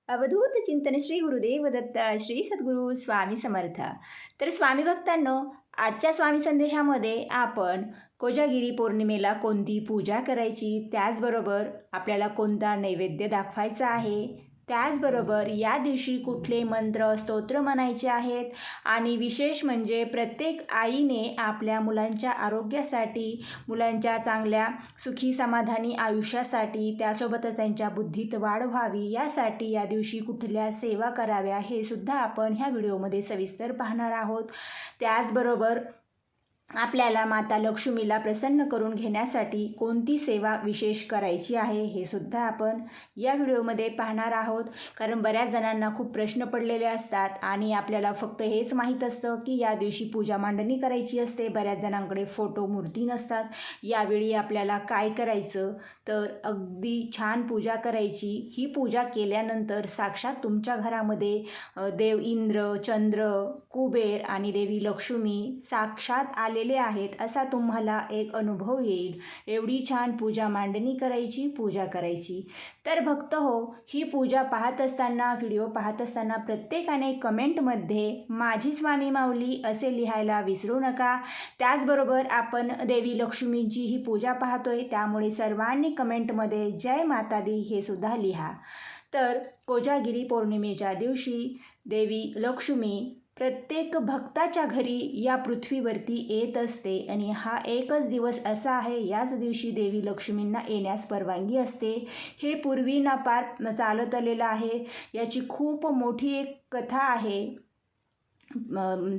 अवधूत चिंतन श्री गुरुदेव दत्त श्री सद्गुरू स्वामी समर्थ. तर स्वामी भक्तांनो, आजच्या स्वामी संदेशामध्ये आपण कोजागिरी पौर्णिमेला कोणती पूजा करायची, त्याचबरोबर आपल्याला कोणता नैवेद्य दाखवायचा आहे, त्याचबरोबर या दिवशी कुठले मंत्र स्तोत्र म्हणायचे आहेत आणि विशेष म्हणजे प्रत्येक आईने आपल्या मुलांच्या आरोग्यासाठी, मुलांच्या चांगल्या सुखी समाधानी आयुष्यासाठी, त्यासोबतच त्यांच्या बुद्धीत वाढ व्हावी यासाठी या दिवशी कुठल्या सेवा कराव्या हे सुद्धा आपण ह्या व्हिडिओमध्ये सविस्तर पाहणार आहोत. त्याचबरोबर आपल्याला माता लक्ष्मीला प्रसन्न करून घेण्यासाठी कोणती सेवा विशेष करायची आहे हे सुद्धा आपण या व्हिडिओमध्ये पाहणार आहोत. कारण बऱ्याच जणांना खूप प्रश्न पडलेले असतात आणि आपल्याला फक्त हेच माहीत असतं की या दिवशी पूजा मांडणी करायची असते. बऱ्याच जणांकडे फोटो मूर्ती नसतात. यावेळी आपल्याला काय करायचं, तर अगदी छान पूजा करायची. ही पूजा केल्यानंतर साक्षात तुमच्या घरामध्ये देव इंद्र, चंद्र, कुबेर आणि देवी लक्ष्मी साक्षात आलेले आहेत असा तुम्हाला एक अनुभव येईल. एवढी छान पूजा मांडणी करायची, पूजा करायची. तर भक्त हो, ही पूजा पाहत असताना, व्हिडिओ पाहत असताना प्रत्येकाने कमेंटमध्ये माझी स्वामी माऊली असे लिहायला विसरू नका. त्याचबरोबर आपण देवी लक्ष्मींची ही पूजा पाहतोय, त्यामुळे सर्वांनी कमेंटमध्ये जय माता दी हे सुद्धा लिहा. तर कोजागिरी पौर्णिमेच्या दिवशी देवी लक्ष्मी प्रत्येक भक्ताच्या घरी या पृथ्वीवरती येत असते आणि हा एकच दिवस असा आहे, याच दिवशी देवी लक्ष्मींना येण्यास परवानगी असते. हे पूर्वी ना पार चालत आलेलं आहे. याची खूप मोठी एक कथा आहे.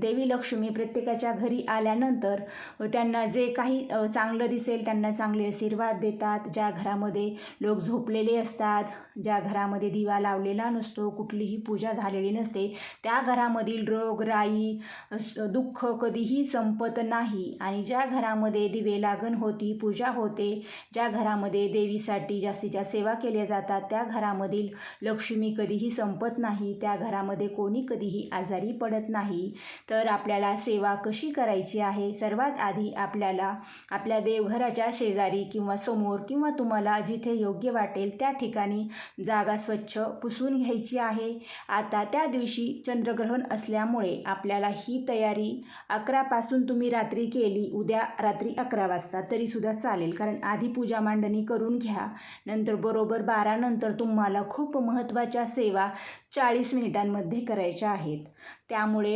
देवी लक्ष्मी प्रत्येकाच्या घरी आल्यानंतर त्यांना जे काही चांगलं दिसेल त्यांना चांगले आशीर्वाद देतात. ज्या घरामध्ये लोक झोपलेले असतात, ज्या घरामध्ये दिवा लावलेला नसतो, कुठलीही पूजा झालेली नसते, त्या घरामधील रोगराई, दुःख कधीही संपत नाही. आणि ज्या घरामध्ये दिवे लागण होती, पूजा होते, ज्या घरामध्ये देवीसाठी जास्तीच्या सेवा केल्या जातात, त्या घरामधील लक्ष्मी कधीही संपत नाही. त्या घरामध्ये कोणी कधीही आजारी पडत नाही. तर आपल्याला सेवा कशी करायची आहे, सर्वात आधी आपल्याला आपल्या देवघराच्या शेजारी किंवा समोर किंवा तुम्हाला जिथे योग्य वाटेल त्या ठिकाणी जागा स्वच्छ पुसून घ्यायची आहे. आता त्या दिवशी चंद्रग्रहण असल्यामुळे आपल्याला ही तयारी 11 पासून तुम्ही रात्री केली, उद्या रात्री 11 वाजता तरीसुद्धा चालेल. कारण आधी पूजा मांडणी करून घ्या, नंतर बरोबर 12 नंतर तुम्हाला खूप महत्त्वाच्या सेवा 40 मिनिटांमध्ये करायच्या आहेत. त्यामुळे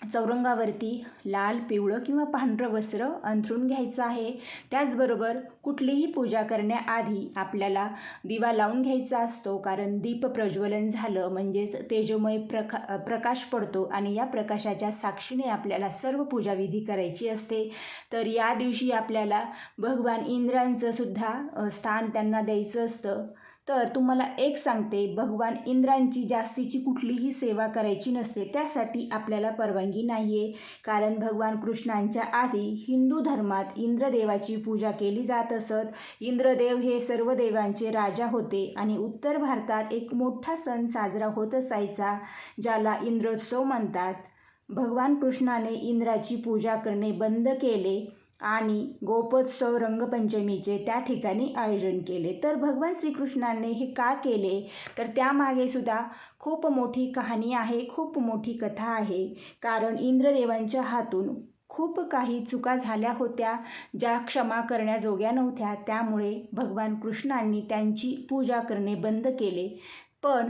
चौरंगावरती लाल, पिवळं किंवा पांढरं वस्त्र अंथरून घ्यायचं आहे. त्याचबरोबर कुठलीही पूजा करण्याआधी आपल्याला दिवा लावून घ्यायचा असतो. कारण दीप प्रज्वलन झालं म्हणजेच तेजोमय प्रकाश पडतो आणि या प्रकाशाच्या साक्षीने आपल्याला सर्व पूजाविधी करायची असते. तर या दिवशी आपल्याला भगवान इंद्रांचं सुद्धा स्थान त्यांना द्यायचं असतं. तर तुम्हाला एक सांगते, भगवान इंद्रांची जास्तीची कुठलीही सेवा करायची नसते, त्यासाठी आपल्याला परवानगी नाही आहे. कारण भगवान कृष्णांच्या आधी हिंदू धर्मात इंद्रदेवाची पूजा केली जात असत. इंद्रदेव हे सर्व देवांचे राजा होते आणि उत्तर भारतात एक मोठा सण साजरा होत असायचा, ज्याला इंद्रोत्सव म्हणतात. भगवान कृष्णाने इंद्राची पूजा करणे बंद केले आणि गोपोत्सव रंगपंचमीचे त्या ठिकाणी आयोजन केले. तर भगवान श्रीकृष्णाने हे का केले, तर त्यामागे सुद्धा खूप मोठी कहाणी आहे, खूप मोठी कथा आहे. कारण इंद्रदेवांच्या हातून खूप काही चुका झाल्या होत्या, ज्या क्षमा करण्याजोग्या नव्हत्या. त्यामुळे भगवान कृष्णांनी त्यांची पूजा करणे बंद केले. पण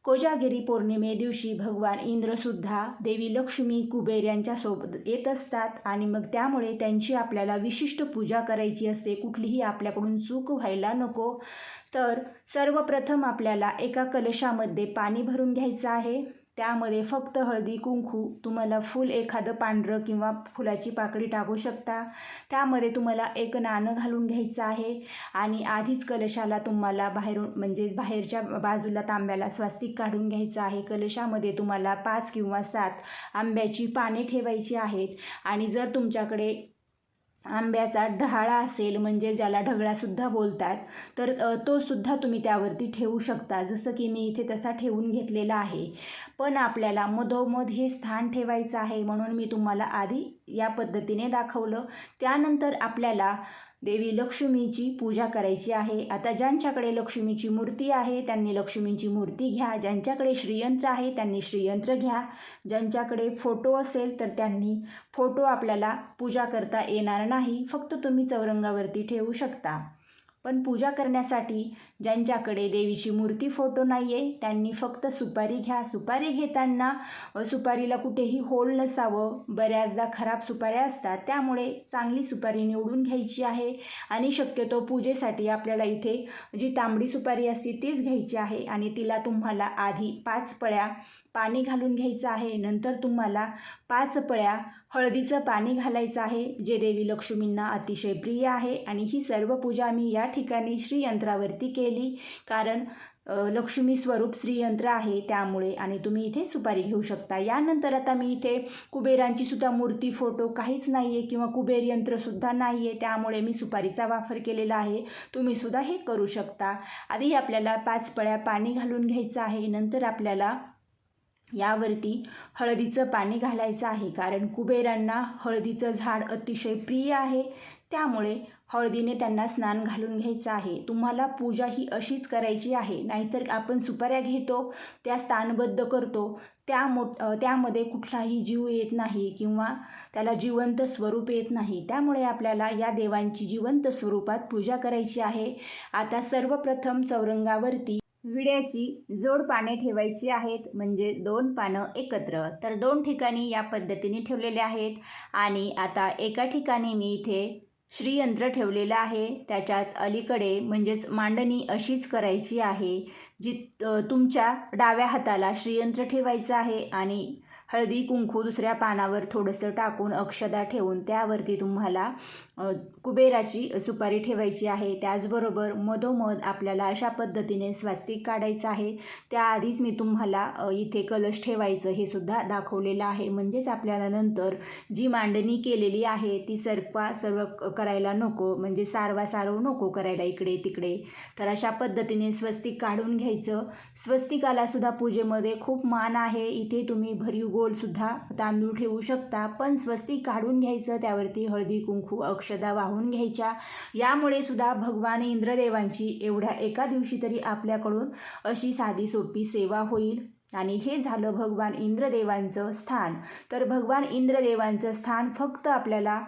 कोजागिरी पौर्णिमे दिवशी भगवान इंद्रसुद्धा देवी लक्ष्मी, कुबेर यांच्यासोबत येत असतात आणि मग त्यामुळे त्यांची आपल्याला विशिष्ट पूजा करायची असते. कुठलीही आपल्याकडून चूक व्हायला नको. तर सर्वप्रथम आपल्याला एका कलशामध्ये पाणी भरून घ्यायचं आहे. त्यामध्ये फक्त हळदी कुंकू, तुम्हाला फूल एखादं पांढरं किंवा फुलाची पाकळी टाकू शकता. त्यामध्ये तुम्हाला एक नाणं घालून घ्यायचं आहे आणि आधीच कलशाला तुम्हाला बाहेरून म्हणजेच बाहेरच्या बाजूला तांब्याला स्वास्तिक काढून घ्यायचं आहे. कलशामध्ये तुम्हाला 5 किंवा 7 आंब्याची पाने ठेवायची आहेत आणि जर तुमच्याकडे आंब्याचा डहाळा असेल, म्हणजे ज्याला ढगळासुद्धा बोलतात, तर तो सुद्धा तुम्ही त्यावरती ठेवू शकता. जसं की मी इथे तसा ठेवून घेतलेला आहे. पण आपल्याला मधोमध हे स्थान ठेवायचं आहे, म्हणून मी तुम्हाला आधी या पद्धतीने दाखवलं. त्यानंतर आपल्याला देवी लक्ष्मीची पूजा करायची आहे. आता ज्यांच्याकडे लक्ष्मीची मूर्ती आहे त्यांनी लक्ष्मीची मूर्ती घ्या, ज्यांच्याकडे श्रीयंत्र आहे त्यांनी श्रीयंत्र घ्या, ज्यांच्याकडे फोटो असेल तर त्यांनी फोटो आपल्याला पूजा करता येणार नाही, फक्त तुम्ही चौरंगावरती ठेवू शकता. पण पूजा करण्यासाठी ज्यांच्याकडे देवीची मूर्ती फोटो नाही आहे त्यांनी फक्त सुपारी घ्या. सुपारी घेताना सुपारीला कुठेही होल नसावं, बऱ्याचदा खराब सुपाऱ्या असतात, त्यामुळे चांगली सुपारी निवडून घ्यायची आहे. आणि शक्यतो पूजेसाठी आपल्याला इथे जी तांबडी सुपारी असते तीच घ्यायची आहे आणि तिला तुम्हाला आधी 5 पळ्या पाणी घालून घ्यायचं आहे. नंतर तुम्हाला 5 पळ्या हळदीचं पाणी घालायचं आहे, जे देवी लक्ष्मींना अतिशय प्रिय आहे. आणि ही सर्व पूजा मी या ठिकाणी श्रीयंत्रावरती केली, कारण लक्ष्मी स्वरूप श्रीयंत्र आहे त्यामुळे. आणि तुम्ही इथे सुपारी घेऊ शकता. यानंतर आता मी इथे कुबेरांची सुद्धा मूर्ती फोटो काहीच नाही आहे किंवा कुबेर यंत्रसुद्धा नाही आहे, त्यामुळे मी सुपारीचा वापर केलेला आहे. तुम्ही सुद्धा हे करू शकता. आधी आपल्याला 5 पळ्या पाणी घालून घ्यायचं आहे. नंतर आपल्याला यावरती हळदीचं पाणी घालायचं आहे, कारण कुबेरांना हळदीचं झाड अतिशय प्रिय आहे, त्यामुळे हळदीने त्यांना स्नान घालून घ्यायचं आहे. तुम्हाला पूजा ही अशीच करायची आहे, नाहीतर आपण सुपाऱ्या घेतो त्या स्थानबद्ध करतो त्यामध्ये कुठलाही जीव येत नाही किंवा त्याला जिवंत स्वरूप येत नाही, त्यामुळे आपल्याला या देवांची जिवंत स्वरूपात पूजा करायची आहे. आता सर्वप्रथम चौरंगावरती विड्याची जोड पाने ठेवायची आहेत, म्हणजे 2 पानं एकत्र. तर 2 ठिकाणी या पद्धतीने ठेवलेले आहेत. आणि आता एका ठिकाणी मी इथे श्रीयंत्र ठेवलेलं आहे, त्याच्याच अलीकडे म्हणजेच मांडणी अशीच करायची आहे. तुमच्या डाव्या हाताला श्रीयंत्र ठेवायचं आहे आणि हळदी कुंकू दुसऱ्या पानावर थोडंसं टाकून अक्षदा ठेवून त्यावरती तुम्हाला कुबेराची सुपारी ठेवायची आहे. त्याचबरोबर मधोमध आपल्याला अशा पद्धतीने स्वास्तिक काढायचं आहे. त्याआधीच मी तुम्हाला इथे कलश ठेवायचं हे सुद्धा दाखवलेलं आहे, म्हणजेच आपल्याला नंतर जी मांडणी केलेली आहे ती सर्व करायला नको, म्हणजे सारव नको करायला इकडे तिकडे. तर अशा पद्धतीने स्वस्तिक काढून घ्यायचं. स्वस्तिकाला सुद्धा पूजेमध्ये खूप मान आहे. इथे तुम्ही भरीव गोलसुद्धा तांदूळ ठेवू शकता, पण स्वस्तिक काढून घ्यायचं, त्यावरती हळदी कुंकू अक्षदा वाहून घ्यायच्या. यामुळे सुद्धा भगवान इंद्रदेवांची एवढ्या एका दिवशी तरी आपल्याकडून अशी साधी सोपी सेवा होईल. आणि हे झालं भगवान इंद्रदेवांचं स्थान. तर भगवान इंद्रदेवांचं स्थान फक्त आपल्याला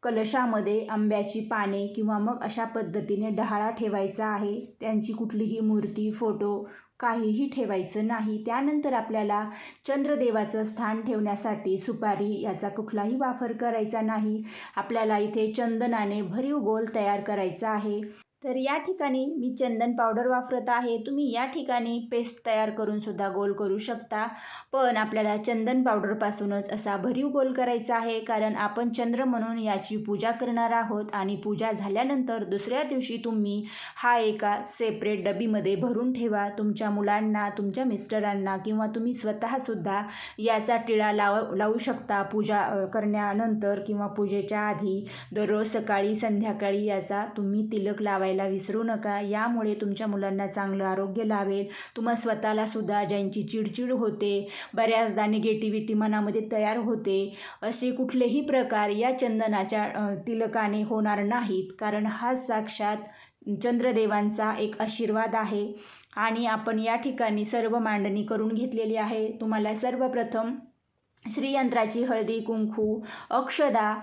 कलशामध्ये आंब्याची पाने किंवा मग अशा पद्धतीने डहाळा ठेवायचा आहे. त्यांची कुठलीही मूर्ती फोटो काहीही ठेवायचं नाही. त्यानंतर आपल्याला चंद्रदेवाचं स्थान ठेवण्यासाठी सुपारी याचा कुठलाही वापर करायचा नाही. आपल्याला इथे चंदनाने भरीव गोल तयार करायचा आहे. तर या ठिकाणी मी चंदन पावडर वापरत आहे. तुम्ही या ठिकाणी पेस्ट तयार करून सुद्धा गोल करू शकता, पण आपल्याला चंदन पावडरपासूनच असा भरीव गोल करायचा आहे, कारण आपण चंद्र म्हणून याची पूजा करणार आहोत. आणि पूजा झाल्यानंतर दुसऱ्या दिवशी तुम्ही हा एका सेपरेट डबीमध्ये भरून ठेवा. तुमच्या मुलांना, तुमच्या मिस्टरांना किंवा तुम्ही स्वतःसुद्धा याचा टिळा लावू शकता पूजा करण्यानंतर किंवा पूजेच्या आधी. दररोज सकाळी संध्याकाळी याचा तुम्ही तिलक लावायला विसरू नका. यामुळे तुमच्या मुलांना चांगलं आरोग्य लाभेल. तुम्हा स्वतःला सुद्धा ज्यांची चिडचिड होते, बऱ्याचदा निगेटिव्हिटी मनामध्ये तयार होते, असे कुठलेही प्रकार या चंदनाच्या तिलकाने होणार नाहीत, कारण हा साक्षात चंद्रदेवांचा एक आशीर्वाद आहे. आणि आपण या ठिकाणी सर्व मांडणी करून घेतलेली आहे. तुम्हाला सर्वप्रथम श्रीयंत्राची हळदी कुंकू अक्षदा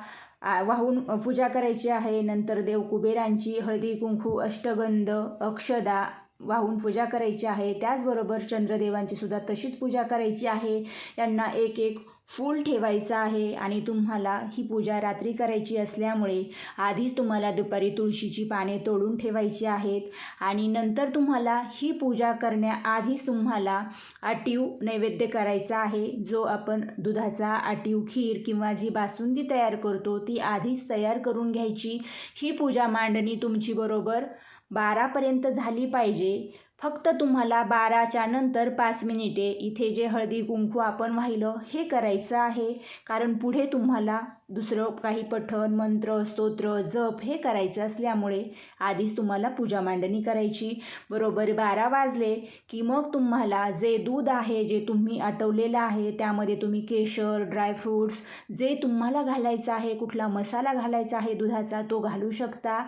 वाहून पूजा करायची आहे. नंतर देव कुबेरांची हळदी कुंकू अष्टगंध अक्षदा वाहून पूजा करायची आहे. त्याचबरोबर चंद्रदेवांची सुद्धा तशीच पूजा करायची आहे. यांना एक एक फूल ठेवायचं आहे. आणि तुम्हाला ही पूजा रात्री करायची असल्यामुळे आधीच तुम्हाला दुपारी तुळशीची पाने तोडून ठेवायची आहेत. आणि नंतर तुम्हाला ही पूजा करण्याआधीच तुम्हाला आटीव नैवेद्य करायचा आहे, जो आपण दुधाचा आटीव खीर किंवा जी बासुंदी तयार करतो ती आधीच तयार करून घ्यायची. ही पूजा मांडणी तुमची बरोबर 12पर्यंत झाली पाहिजे. फक्त तुम्हाला 12च्या नंतर 5 मिनिटे इथे जे हळदी कुंकू आपण वाहिलं हे करायचं आहे, कारण पुढे तुम्हाला दुसरं काही पठण, मंत्र, स्तोत्र, जप हे करायचं असल्यामुळे आधीच तुम्हाला पूजा मांडणी करायची. बरोबर 12 वाजले की मग तुम्हाला जे दूध आहे, जे तुम्ही आटवलेलं आहे, त्यामध्ये तुम्ही केशर, ड्रायफ्रूट्स जे तुम्हाला घालायचं आहे, कुठला मसाला घालायचा आहे दुधाचा तो घालू शकता.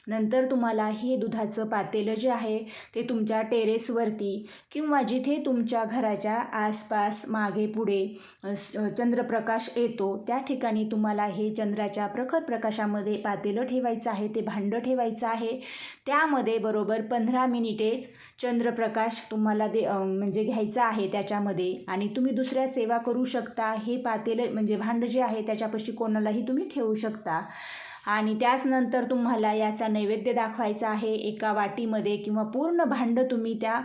नंतर तुम्हाला हे दुधाचं पातेलं जे आहे ते तुमच्या टेरेसवरती किंवा जिथे तुमच्या घराच्या आसपास मागे पुढे चंद्रप्रकाश येतो त्या ठिकाणी तुम्हाला हे चंद्राच्या प्रखर प्रकाशामध्ये पातेलं ठेवायचं आहे, ते भांडं ठेवायचं आहे. त्यामध्ये बरोबर 15 मिनिटेच चंद्रप्रकाश तुम्हाला म्हणजे घ्यायचा आहे त्याच्यामध्ये. आणि तुम्ही दुसऱ्या सेवा करू शकता. हे पातेलं म्हणजे भांडं जे आहे त्याच्यापाशी कोणालाही तुम्ही ठेवू शकता. आणि त्याचनंतर तुम्हाला याचा नैवेद्य दाखवायचा आहे. एका वाटीमध्ये किंवा पूर्ण भांडं तुम्ही त्या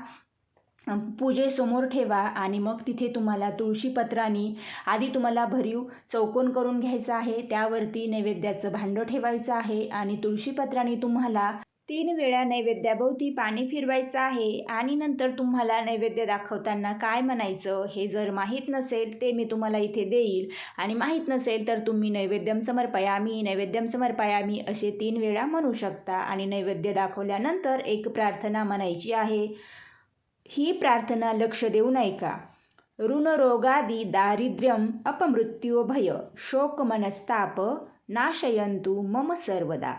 पूजेसमोर ठेवा आणि मग तिथे तुम्हाला तुळशीपत्राने आधी तुम्हाला भरीव चौकोन करून घ्यायचं आहे. त्यावरती नैवेद्याचं भांडं ठेवायचं आहे आणि तुळशीपत्राने तुम्हाला 3 वेळा नैवेद्याभोवती पाणी फिरवायचं आहे. आणि नंतर तुम्हाला नैवेद्य दाखवताना काय म्हणायचं हे जर माहीत नसेल ते मी तुम्हाला इथे देईल. आणि माहीत नसेल तर तुम्ही नैवेद्यम समर्पयामी, नैवेद्यम समर्पयामी असे 3 वेळा म्हणू शकता. आणि नैवेद्य दाखवल्यानंतर एक प्रार्थना म्हणायची आहे. ही प्रार्थना लक्ष देऊन ऐका. ऋणरोगादी दारिद्र्यम अपमृत्यो भय शोक मनस्ताप नाशयंतु मम सर्वदा.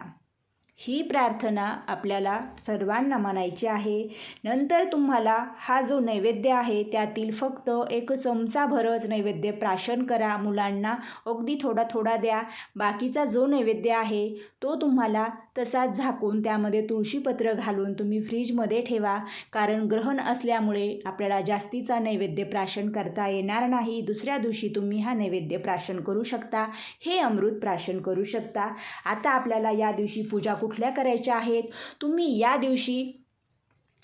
ही प्रार्थना आपल्याला सर्वांना म्हणायची आहे. नंतर तुम्हाला हा जो नैवेद्य आहे त्यातील फक्त 1 चमचाभरच नैवेद्य प्राशन करा. मुलांना अगदी थोडा थोडा द्या. बाकीचा जो नैवेद्य आहे तो तुम्हाला तसाच झाकून त्यामध्ये तुळशीपत्र घालून तुम्ही फ्रीजमध्ये ठेवा. कारण ग्रहण असल्यामुळे आपल्याला जास्तीचा नैवेद्य प्राशन करता येणार नाही. दुसऱ्या दिवशी तुम्ही हा नैवेद्य प्राशन करू शकता. हे अमृत प्राशन करू शकता. आता आपल्याला या दिवशी पूजा कुठल्या करायच्या आहेत. तुम्ही या दिवशी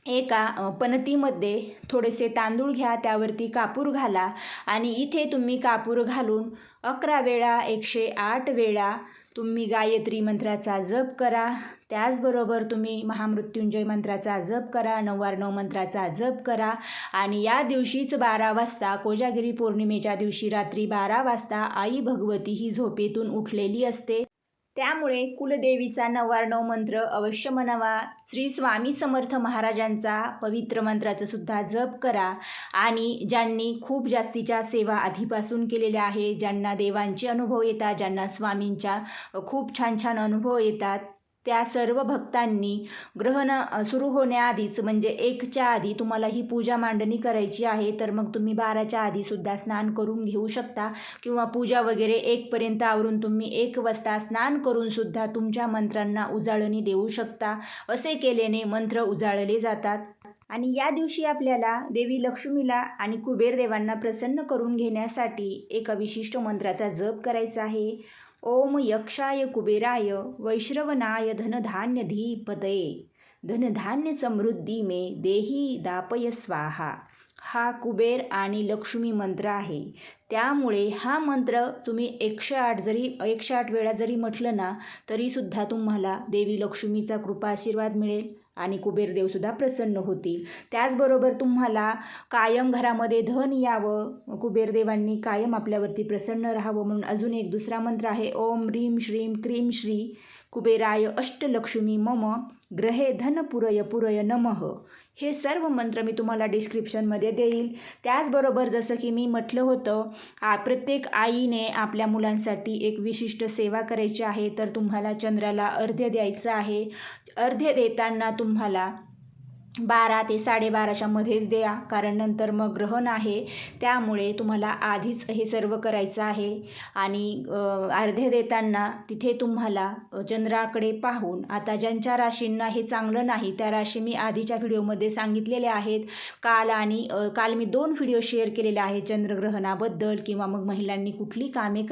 एका पणतीमध्ये थोडेसे तांदूळ घ्या, त्यावरती कापूर घाला आणि इथे तुम्ही कापूर घालून 11 वेळा 108 वेळा तुम्ही गायत्री मंत्राचा जप करा. त्याचबरोबर तुम्ही महामृत्युंजय मंत्राचा जप करा, 9 मंत्राचा जप करा. आणि या दिवशीच 12 वाजता कोजागिरी पौर्णिमेच्या दिवशी रात्री 12 वाजता आई भगवती ही झोपेतून उठलेली असते. त्यामुळे कुलदेवीचा 9 मंत्र अवश्य म्हणावा. श्री स्वामी समर्थ महाराजांचा पवित्र मंत्राचं सुद्धा जप करा. आणि ज्यांनी खूप जास्तीच्या सेवा आधीपासून केलेल्या आहे, ज्यांना देवांचे अनुभव येतात, ज्यांना स्वामींच्या खूप छान छान अनुभव येतात, त्या सर्व भक्तांनी ग्रहण सुरू होण्याआधीच म्हणजे 1च्या आधी तुम्हाला ही पूजा मांडणी करायची आहे. तर मग तुम्ही 12च्या आधीसुद्धा स्नान करून घेऊ शकता किंवा पूजा वगैरे 1पर्यंत आवरून तुम्ही 1 वाजता स्नान करूनसुद्धा तुमच्या मंत्रांना उजाळणी देऊ शकता. असे केल्याने मंत्र उजाळले जातात. आणि या दिवशी आपल्याला देवी लक्ष्मीला आणि कुबेर देवांना प्रसन्न करून घेण्यासाठी एका विशिष्ट मंत्राचा जप करायचा आहे. ओम यक्षाय कुबेराय वैश्रवनाय धनधान्यधीपतये धनधान्य समृद्धी मे देही दापय स्वाहा. हा कुबेर आणि लक्ष्मी मंत्र आहे. त्यामुळे हा मंत्र तुम्ही 108 वेळा जरी म्हटलं ना तरीसुद्धा तुम्हाला देवी लक्ष्मीचा कृपा आशीर्वाद मिळेल आणि कुबेरदेवसुद्धा प्रसन्न होतील. त्याचबरोबर तुम्हाला कायम घरामध्ये धन यावं, कुबेरदेवांनी कायम आपल्यावरती प्रसन्न राहावं म्हणून अजून एक दुसरा मंत्र आहे. ओम ह्रीं श्रीं क्रीं श्री कुबेराय अष्टलक्ष्मी मम ग्रहे धन पुरय पुरय नमः. हे सर्व मंत्र मी तुम्हाला डिस्क्रिप्शनमध्ये देईल. त्याचबरोबर जसं की मी म्हटलं होतं, प्रत्येक आईने आपल्या मुलांसाठी एक विशिष्ट सेवा करायची आहे. तर तुम्हाला चंद्राला अर्घ्य द्यायचं आहे. अर्घ्य देताना तुम्हाला 12 ते 12:30च्या मध्येच द्या, कारण नंतर मग ग्रहण आहे. त्यामुळे तुम्हाला आधीच हे सर्व करायचं आहे. आणि अर्घ्य देताना तिथे तुम्हाला चंद्राकडे पाहून, आता ज्यांच्या राशींना हे चांगलं नाही त्या राशी मी आधीच्या व्हिडिओमध्ये सांगितलेल्या आहेत. काल मी 2 व्हिडिओ शेअर केलेले आहेत चंद्रग्रहणाबद्दल, किंवा मग महिलांनी कुठली कामे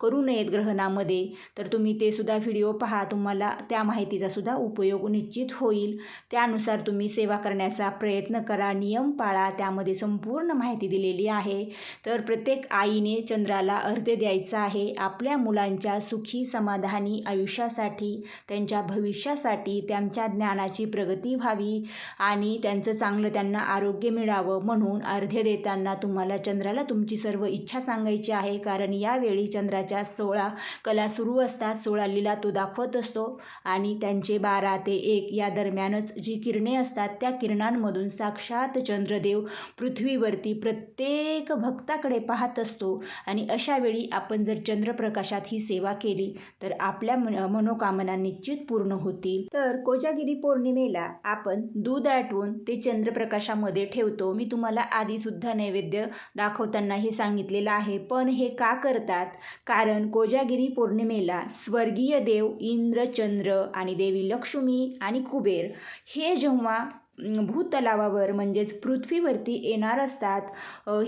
करू नयेत ग्रहणामध्ये. तर तुम्ही ते सुद्धा व्हिडिओ पहा, तुम्हाला त्या माहितीचा सुद्धा उपयोग निश्चित होईल. त्यानुसार तुम्ही तुम्ही सेवा करण्याचा प्रयत्न करा, नियम पाळा, त्यामध्ये संपूर्ण माहिती दिलेली आहे. तर प्रत्येक आईने चंद्राला अर्घ्य द्यायचं आहे आपल्या मुलांच्या सुखी समाधानी आयुष्यासाठी, त्यांच्या भविष्यासाठी, त्यांच्या ज्ञानाची प्रगती व्हावी आणि त्यांचं चांगलं त्यांना आरोग्य मिळावं. म्हणून अर्घ्य देताना तुम्हाला चंद्राला तुमची सर्व इच्छा सांगायची आहे, कारण यावेळी चंद्राच्या 16 कला सुरू असतात, 16 लीला तो दाखवत असतो आणि त्यांचे 12 ते 1 या दरम्यानच जी किरणे असतात त्या किरणांमधून साक्षात चंद्रदेव पृथ्वीवरती प्रत्येक भक्ताकडे पाहत असतो. आणि अशा वेळी आपण जर चंद्रप्रकाशात ही सेवा केली तर आपल्या मनोकामना निश्चित पूर्ण होतील. तर कोजागिरी पौर्णिमेला आपण दूध आटवून ते चंद्रप्रकाशामध्ये ठेवतो. मी तुम्हाला आधीसुद्धा नैवेद्य दाखवताना हे सांगितलेलं आहे. पण हे का करतात? कारण कोजागिरी पौर्णिमेला स्वर्गीय देव इंद्र, चंद्र आणि देवी लक्ष्मी आणि कुबेर हे जेव्हा भूतलावावर म्हणजेच पृथ्वीवरती येणार असतात,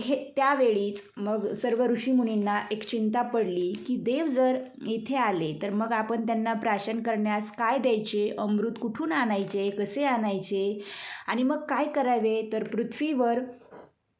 हे त्यावेळीच मग सर्व ऋषीमुनींना एक चिंता पडली की देव जर इथे आले तर मग आपण त्यांना प्राशन करण्यास काय द्यायचे, अमृत कुठून आणायचे, कसे आणायचे आणि मग काय करावे. तर पृथ्वीवर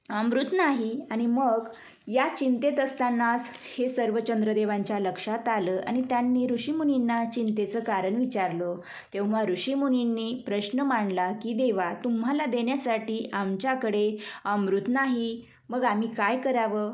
अमृत नाही. आणि मग या चिंतेत असतानाच हे सर्व चंद्रदेवांच्या लक्षात आलं आणि त्यांनी ऋषीमुनींना चिंतेचं कारण विचारलं. तेव्हा ऋषीमुनींनी प्रश्न मांडला की देवा, तुम्हाला देण्यासाठी आमच्याकडे अमृत नाही, मग आम्ही काय करावं.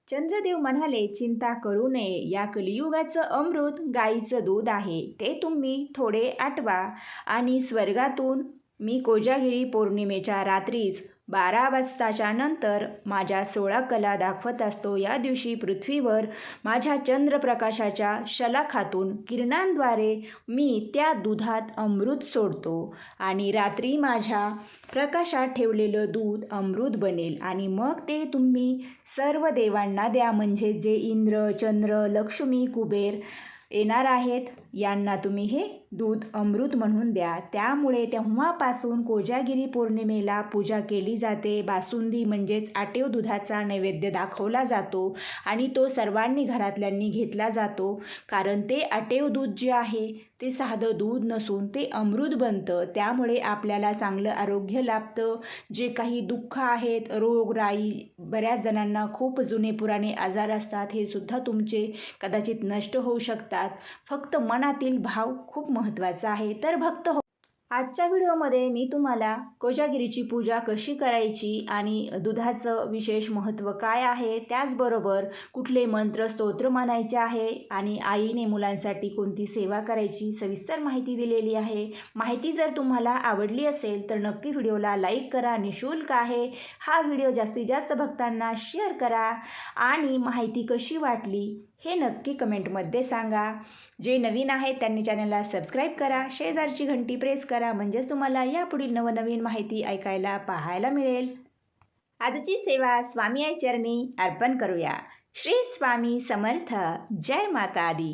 चंद्रदेव म्हणाले, चिंता करू नये, या कलियुगाचं अमृत गाईचं दूध आहे, ते तुम्ही थोडे आटवा आणि स्वर्गातून मी कोजागिरी पौर्णिमेच्या रात्रीच 12 वाजताच्या नंतर माझ्या 16 कला दाखवत असतो. या दिवशी पृथ्वीवर माझ्या चंद्रप्रकाशाच्या शलाखातून किरणांद्वारे मी त्या दुधात अमृत सोडतो आणि रात्री माझ्या प्रकाशात ठेवलेलं दूध अमृत बनेल आणि मग ते तुम्ही सर्व देवांना द्या. म्हणजे जे इंद्र, चंद्र, लक्ष्मी, कुबेर येणार आहेत यांना तुम्ही हे दूध अमृत म्हणून द्या. त्यामुळे तेव्हापासून कोजागिरी पौर्णिमेला पूजा केली जाते. बासुंदी म्हणजेच आटेव दुधाचा नैवेद्य दाखवला जातो आणि तो सर्वांनी घरातल्यांनी घेतला जातो, कारण ते आटेव दूध जे आहे ते साधं दूध नसून ते अमृत बनतं. त्यामुळे आपल्याला चांगलं आरोग्य लाभतं. जे काही दुःख आहेत, रोगराई, बऱ्याच जणांना खूप जुने पुराणे आजार असतात, हे सुद्धा तुमचे कदाचित नष्ट होऊ शकतात. फक्त मनातील भाव खूप महत्त्वाचा आहे. तर भक्त हो, आजच्या व्हिडिओमध्ये मी तुम्हाला कोजागिरीची पूजा कशी करायची आणि दुधाचं विशेष महत्त्व काय आहे, त्याचबरोबर कुठले मंत्र स्तोत्र म्हणायचे आहे आणि आईने मुलांसाठी कोणती सेवा करायची सविस्तर माहिती दिलेली आहे. माहिती जर तुम्हाला आवडली असेल तर नक्की व्हिडिओला लाईक करा, निःशुल्क आहे. हा व्हिडिओ जास्तीत जास्त भक्तांना शेअर करा आणि माहिती कशी वाटली हे नक्की कमेंटमध्ये सांगा. जे नवीन आहेत त्यांनी चॅनलला सबस्क्राईब करा, शेजारची घंटी प्रेस करा, म्हणजेच तुम्हाला यापुढील नवनवीन माहिती ऐकायला पाहायला मिळेल. आजची सेवा स्वामी आई चरणी अर्पण करूया. श्री स्वामी समर्थ. जय माता दी.